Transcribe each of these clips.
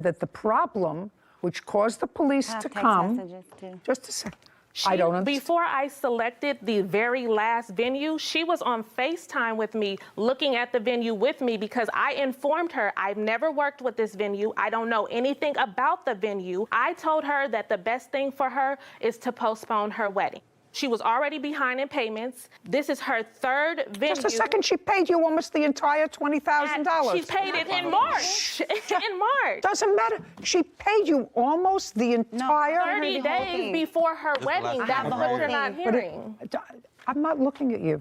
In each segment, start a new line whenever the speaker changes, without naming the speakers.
that the problem which caused the police to come, just a second, I don't understand.
Before I selected the very last venue, she was on FaceTime with me, looking at the venue with me, because I informed her I've never worked with this venue. I don't know anything about the venue. I told her that the best thing for her is to postpone her wedding. She was already behind in payments. This is her third venue.
Just a second, she paid you almost the entire $20,000.
She paid it in March. In March.
Doesn't matter. She paid you almost the entire...
30 days before her wedding. That's what you're not hearing.
I'm not looking at you.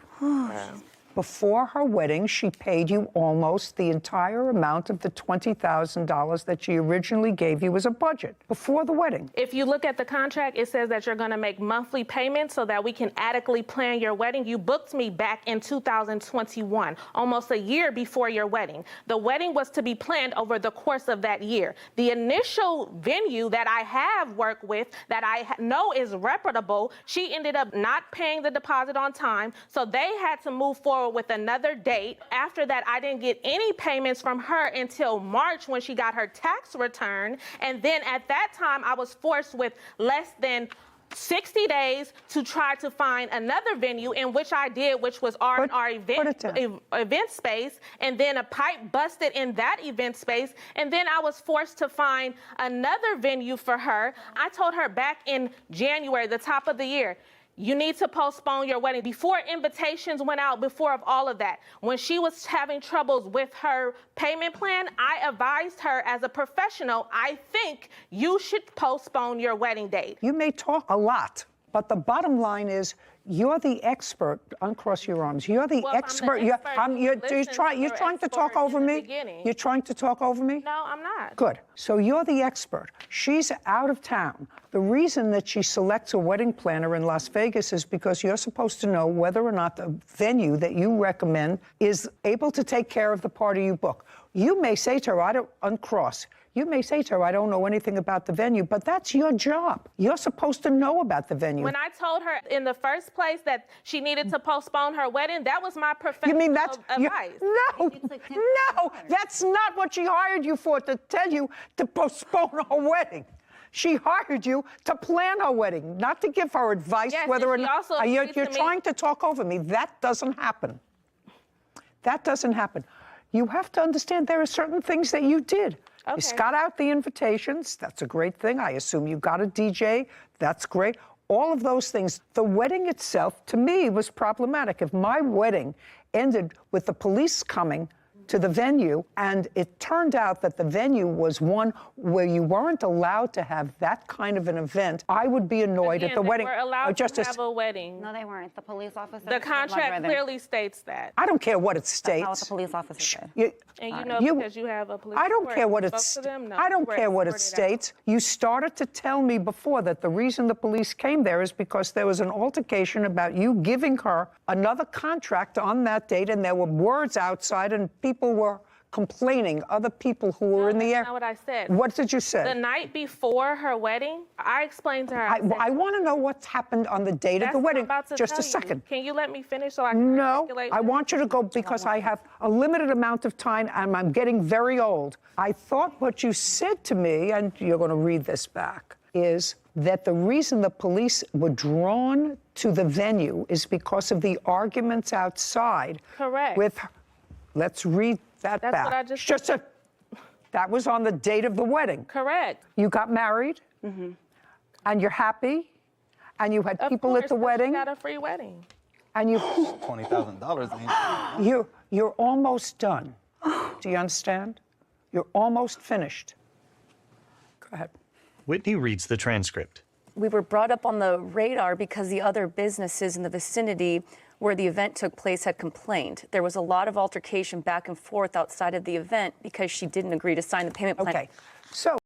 Before her wedding, she paid you almost the entire amount of the $20,000 that she originally gave you as a budget before the wedding.
If you look at the contract, it says that you're going to make monthly payments so that we can adequately plan your wedding. You booked me back in 2021, almost a year before your wedding. The wedding was to be planned over the course of that year. The initial venue that I have worked with, that I know is reputable, she ended up not paying the deposit on time, so they had to move forward with another date. After that, I didn't get any payments from her until March when she got her tax return. And then at that time, I was forced with less than 60 days to try to find another venue, in which I did, which was our event space. And then a pipe busted in that event space. And then I was forced to find another venue for her. I told her back in January, the top of the year, you need to postpone your wedding. Before invitations went out, before of all of that, when she was having troubles with her payment plan, I advised her as a professional, I think you should postpone your wedding date.
You may talk a lot, but the bottom line is you're the expert. Uncross your arms. You're the expert. You're trying to talk over me? You're trying to talk over me?
No, I'm not.
Good. So you're the expert. She's out of town. The reason that she selects a wedding planner in Las Vegas is because you're supposed to know whether or not the venue that you recommend is able to take care of the party you book. You may say to her, I don't uncross. You may say to her, I don't know anything about the venue, but that's your job. You're supposed to know about the venue.
When I told her in the first place that she needed to postpone her wedding, that was my professional
You mean that's
advice.
No, that's not what she hired you for, to tell you to postpone her wedding. She hired you to plan her wedding, not to give her advice whether or not. You're trying to talk over me. That doesn't happen. That doesn't happen. You have to understand there are certain things that you did. Okay. You got out the invitations. That's a great thing. I assume you got a DJ. That's great. All of those things. The wedding itself, to me, was problematic. If my wedding ended with the police coming to the venue, and it turned out that the venue was one where you weren't allowed to have that kind of an event, I would be annoyed at the wedding.
They were allowed to have a wedding.
No, they weren't. The police officer.
The contract clearly states that.
I don't care what it states.
That's not what the police officer said.
And you know, because you have a police.
I don't care what it states. I don't care what it states. You started to tell me before that the reason the police came there is because there was an altercation about you giving her another contract on that date, and there were words outside, and people were complaining, other people who were in the air.
That's not what I said.
What did you say?
The night before her wedding, I explained to her.
I want to know what's happened on the date of the wedding. Just a second.
Can you let me finish so I can articulate?
I want you to go because I have a limited amount of time and I'm getting very old. I thought what you said to me, and you're going to read this back, is that the reason the police were drawn to the venue is because of the arguments outside.
Correct.
Let's read that back.
That's what I just said.
That was on the date of the wedding.
Correct.
You got married, and you're happy, and you had people at the wedding.
She got a free wedding.
And you
$20,000.
You're almost done. Do you understand? You're almost finished. Go ahead.
Whitney reads the transcript.
We were brought up on the radar because the other businesses in the vicinity where the event took place had complained. There was a lot of altercation back and forth outside of the event because she didn't agree to sign the payment plan.
Okay, so